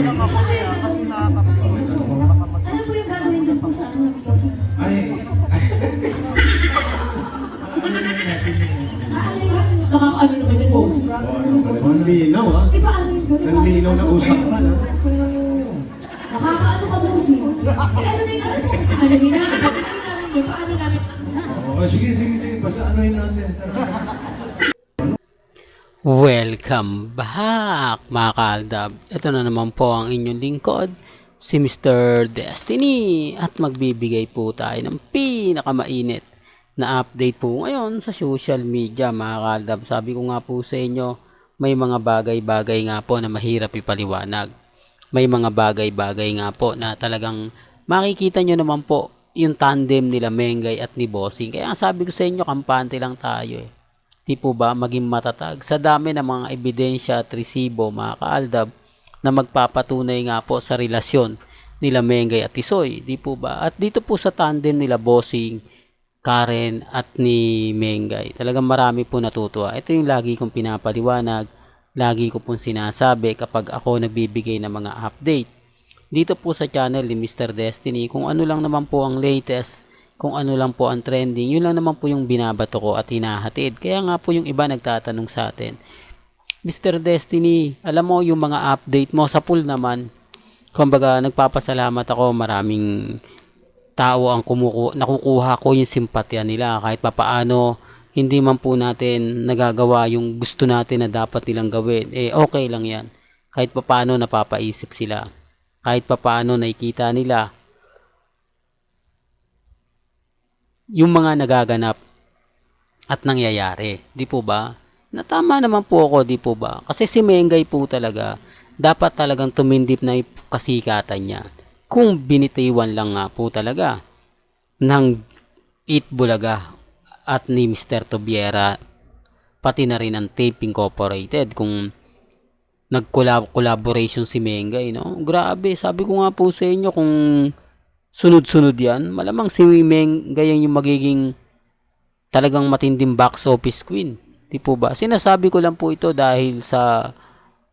Lang ako niya kasi nakakapagod. Baka mas... Ano po yung gagawin doon po sa ano bossing? Ay, Ano yun? Nakakaano naman yung bossing. ang linaw ha. Eh paano yung gawin? Ang linaw na usapan ha. Nakakaano ka bossing? Eh ano na yun? Ano din na? Paano namin? Oh, sige. Basta anuhin natin. Tara. Welcome back mga kaaldab. Ito na naman po ang inyong lingkod, si Mr. Destiny. At magbibigay po tayo ng pinakamainit na update po ngayon sa social media mga kaaldab. Sabi ko nga po sa inyo, may mga bagay-bagay nga po na mahirap ipaliwanag. May mga bagay-bagay nga po na talagang makikita nyo naman po yung tandem nila Mengay at ni Bossing. Kaya sabi ko sa inyo, kampante lang tayo eh. Di po ba maging matatag sa dami ng mga ebidensya at resibo mga kaaldab na magpapatunay nga po sa relasyon nila Mengay at Tisoy, di po ba? At dito po sa tandem nila Bossing, Karen at ni Mengay, talagang marami po natutuwa. Ito yung lagi kong pinapaliwanag, lagi ko pong sinasabi kapag ako nagbibigay ng mga update dito po sa channel ni Mr. Destiny. Kung ano lang naman po ang latest, kung ano lang po ang trending, yun lang naman po yung binabato ko at hinahatid. Kaya nga po yung iba nagtatanong sa atin, Mr. Destiny, alam mo yung mga update mo sa pool naman. Kumbaga nagpapasalamat ako, maraming tao ang nakukuha ko yung simpatya nila kahit papaano hindi man po natin nagagawa yung gusto natin na dapat nilang gawin. Eh okay lang yan. Kahit papaano napapaisip sila. Kahit papaano nakikita nila yung mga nagaganap at nangyayari, di po ba? Natama naman po ako, di po ba? Kasi si Mengay po talaga, dapat talagang tumindip na yung kasikatan niya. Kung binitiwan lang nga po talaga ng Eat Bulaga at ni Mr. Tobiera, pati na rin ang Tape Incorporated, kung nag-collaboration si Mengay, no? Grabe, sabi ko nga po sa inyo, kung sunod-sunod yan, malamang si Mengay yung magiging talagang matinding box office queen. Di po ba? Sinasabi ko lang po ito dahil sa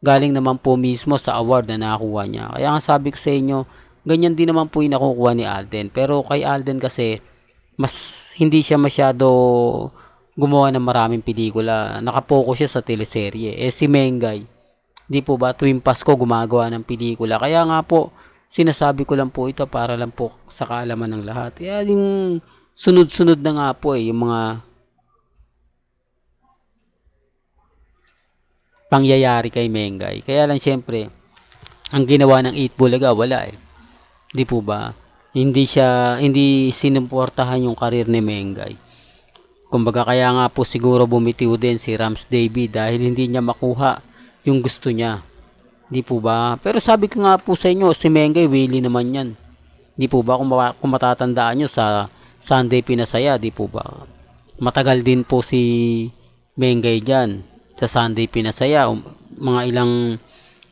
galing naman po mismo sa award na nakakuha niya. Kaya nga sabi ko sa inyo, ganyan din naman po yung nakukuha ni Alden. Pero kay Alden kasi, mas hindi siya masyado gumawa ng maraming pelikula. Nakapokus siya sa teleserye. Eh si Mengay, di po ba, tuwing Pasko gumagawa ng pelikula. Kaya nga po, sinasabi ko lang po ito para lang po sa kaalaman ng lahat. Kaya yung sunod-sunod na nga po yung mga pangyayari kay Mengay. Kaya lang syempre, ang ginawa ng Eat Bulaga, wala eh. Di po ba? Hindi sinuportahan yung karir ni Mengay. Kumbaga kaya nga po siguro bumitiw din si Rams David dahil hindi niya makuha yung gusto niya. Di po ba? Pero sabi ko nga po sa inyo, si Mengay, willy naman yan. Di po ba? Kung matatandaan nyo sa Sunday Pinasaya, di po ba? Matagal din po si Mengay dyan sa Sunday Pinasaya. Mga ilang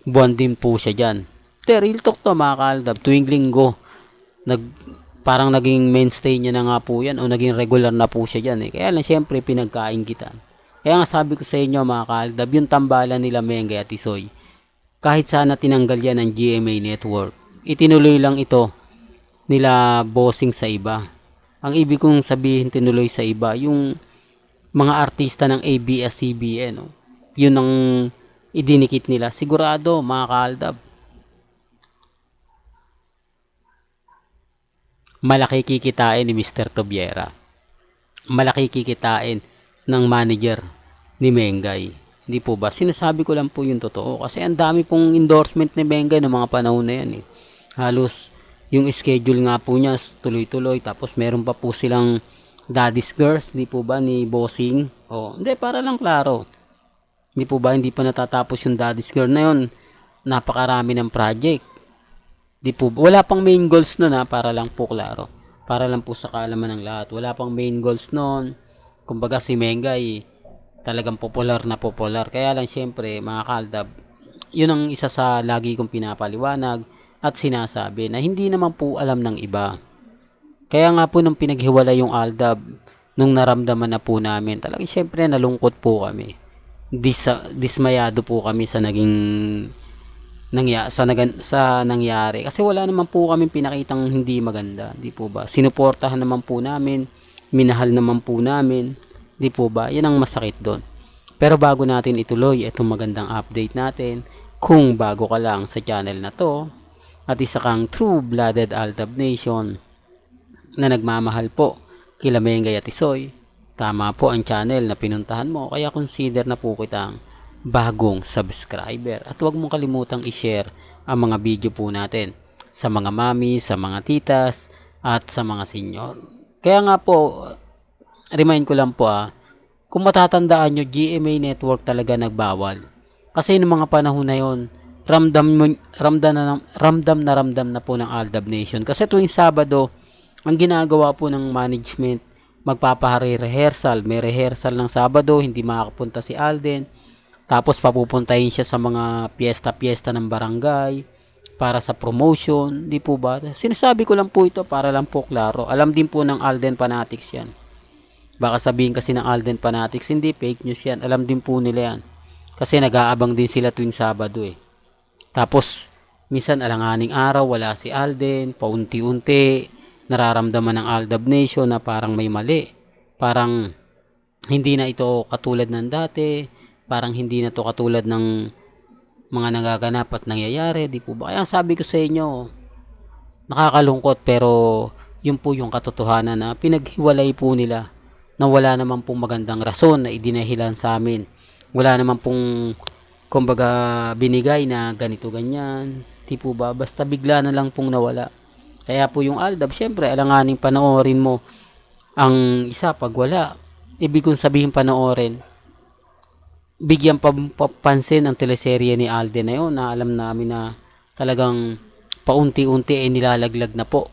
buwan din po siya dyan. Pero real talk to mga kaaldab, tuwing linggo, parang naging mainstay niya na nga po yan o naging regular na po siya dyan. Kaya lang syempre pinagkaingitan. Kaya nga sabi ko sa inyo mga kaaldab, yung tambalan nila Mengay at Tisoy, kahit sana tinanggal yan ng GMA Network, itinuloy lang ito nila Bossing sa iba. Ang ibig kong sabihin tinuloy sa iba, yung mga artista ng ABS-CBN, no? Yun ang idinikit nila. Sigurado mga kaaldab, malaki kikitain ni Mr. Tobiera. Malaki kikitain ng manager ni Mengay. Hindi po ba? Sinasabi ko lang po yung totoo. Kasi ang dami pong endorsement ni Mengay ng mga panahon na yan eh. Halos yung schedule nga po niya tuloy-tuloy. Tapos meron pa po silang Daddy's Girls, di po ba, ni Bossing. Hindi, para lang klaro. Di po ba, hindi pa natatapos yung Daddy's Girl na yun. Napakarami ng project. Di po, wala pang main goals nun ha, para lang po klaro. Para lang po sa kaalaman ng lahat. Wala pang main goals nun. Kumbaga si Mengay, talagang popular na popular. Kaya lang syempre, mga kaaldab, yun ang isa sa lagi kong pinapaliwanag at sinasabi na hindi naman po alam ng iba. Kaya nga po nung pinaghiwalay yung Aldab, nung naramdaman na po namin, talagang syempre nalungkot po kami. dismayado po kami sa sa nangyari. Kasi wala naman po kami pinakitang hindi maganda, di po ba? Sinuportahan naman po namin, minahal naman po namin, di po ba? Yan ang masakit doon. Pero bago natin ituloy itong magandang update natin, kung bago ka lang sa channel na to, at isa kang true-blooded Aldab Nation na nagmamahal po kila Mengay at Isoy, tama po ang channel na pinuntahan mo, kaya consider na po kitang bagong subscriber. At huwag mong kalimutang i-share ang mga video po natin sa mga mami, sa mga titas, at sa mga senior. Kaya nga po, remind ko lang po kung matatandaan nyo, GMA Network talaga nagbawal. Kasi noong mga panahon na yon, ramdam na po ng Aldab Nation. Kasi tuwing Sabado, ang ginagawa po ng management, magpapahari-rehearsal. May rehearsal ng Sabado, hindi makakapunta si Alden. Tapos papupuntahin siya sa mga piyesta-piyesta ng barangay para sa promotion, di po ba? Sinasabi ko lang po ito para lang po klaro. Alam din po ng Alden Fanatics yan. Baka sabihin kasi ng Alden Fanatics, hindi, fake news yan. Alam din po nila yan. Kasi nag-aabang din sila tuwing Sabado eh. Tapos, minsan alanganing araw, wala si Alden, paunti-unti, nararamdaman ng Aldab Nation na parang may mali. Parang hindi na ito katulad ng dati. Parang hindi na to katulad ng mga nagaganap at nangyayari, di po ba? Kaya sabi ko sa inyo, nakakalungkot pero yun po yung katotohanan na pinaghiwalay po nila na wala naman pong magandang rason na idinahilan sa amin. Wala naman pong kumbaga binigay na ganito ganyan, di po ba? Basta bigla na lang pong nawala. Kaya po yung Aldab, syempre alanganing panoorin mo ang isa pag wala. Ibig kong sabihin panoorin, bigyan papansin ang teleserye ni Alden na yun na alam namin na talagang paunti-unti nilalaglag na po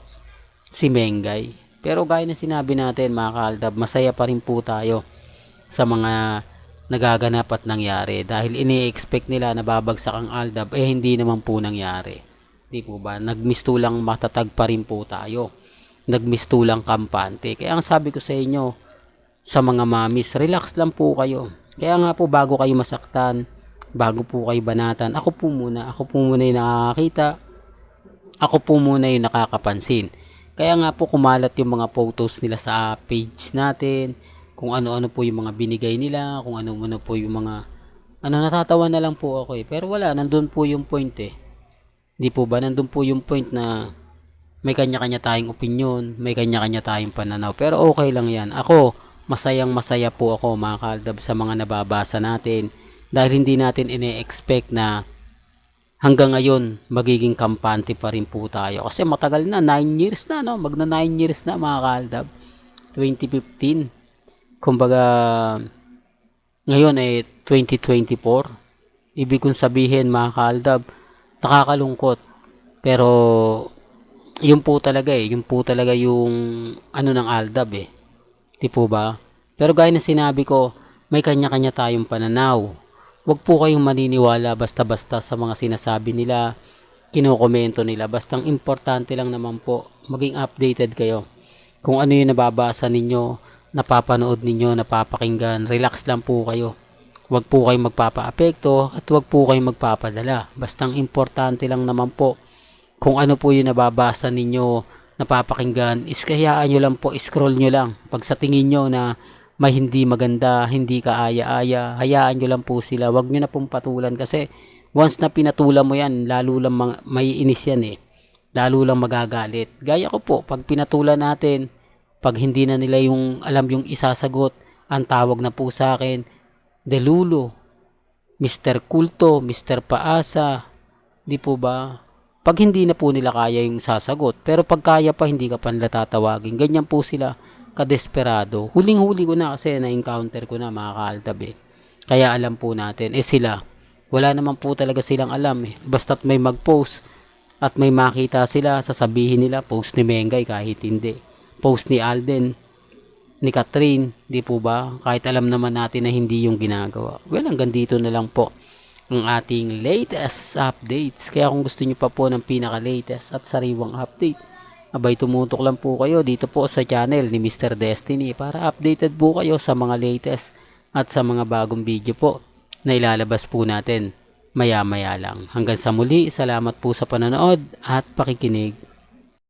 si Mengay. Pero gaya na sinabi natin mga ka-Aldab, masaya pa rin po tayo sa mga nagaganap at nangyari dahil ini-expect nila na babagsak ang Aldab, hindi naman po nangyari. Di po ba? Nagmistulang matatag pa rin po tayo. Nagmistulang kampante. Kaya ang sabi ko sa inyo, sa mga mamis, relax lang po kayo. Kaya nga po bago kayo masaktan, bago po kayo banatan, ako po muna yung nakakita, ako po muna yung nakakapansin. Kaya nga po kumalat yung mga photos nila sa page natin, kung ano-ano po yung mga binigay nila, kung ano-ano po yung mga, natatawa na lang po ako pero wala, nandun po yung point Di po ba, nandun po yung point na may kanya-kanya tayong opinion, may kanya-kanya tayong pananaw, pero okay lang yan. Ako, masayang-masaya po ako mga ka-Aldab sa mga nababasa natin dahil hindi natin ine-expect na hanggang ngayon magiging kampante pa rin po tayo kasi matagal na, 9 years na magna 9 years na mga ka-Aldab, 2015, kumbaga ngayon 2024. Ibig kong sabihin mga ka-Aldab, nakakalungkot pero yun po talaga yung ng Aldab di po ba? Pero gaya na sinabi ko, may kanya-kanya tayong pananaw. Huwag po kayong maniniwala basta-basta sa mga sinasabi nila, kinokomento nila. Bastang importante lang naman po, maging updated kayo. Kung ano yung nababasa ninyo, napapanood ninyo, napapakinggan, relax lang po kayo. Huwag po kayong magpapa-apekto at huwag po kayong magpapadala. Bastang importante lang naman po, kung ano po yung nababasa ninyo, napapakinggan, iskayaan nyo lang po, scroll nyo lang. Pag sa tingin nyo na may hindi maganda, hindi kaaya-aya, hayaan nyo lang po sila. Huwag nyo na pong patulan kasi once na pinatulan mo yan, lalo lang may inis yan lalo lang magagalit. Gaya ko po, pag pinatulan natin, pag hindi na nila yung alam yung isasagot, ang tawag na po sa akin, Delulo, Mr. Kulto, Mr. Paasa, di po ba? Pag hindi na po nila kaya yung sasagot, pero pag kaya pa, hindi ka pa nila tatawagin. Ganyan po sila kadesperado. Huling-huli ko na kasi na-encounter ko na mga ka-Aldab Kaya alam po natin, sila, wala naman po talaga silang alam Basta't may mag-post at may makita sila, sasabihin nila, post ni Mengay kahit hindi. Post ni Alden, ni Catherine, di po ba? Kahit alam naman natin na hindi yung ginagawa. Well, hanggang dito na lang po ang ating latest updates. Kaya kung gusto nyo pa po ng pinaka-latest at sariwang update, abay tumutok lang po kayo dito po sa channel ni Mr. Destiny para updated po kayo sa mga latest at sa mga bagong video po na ilalabas po natin maya-maya lang. Hanggang sa muli, salamat po sa panonood at pakikinig.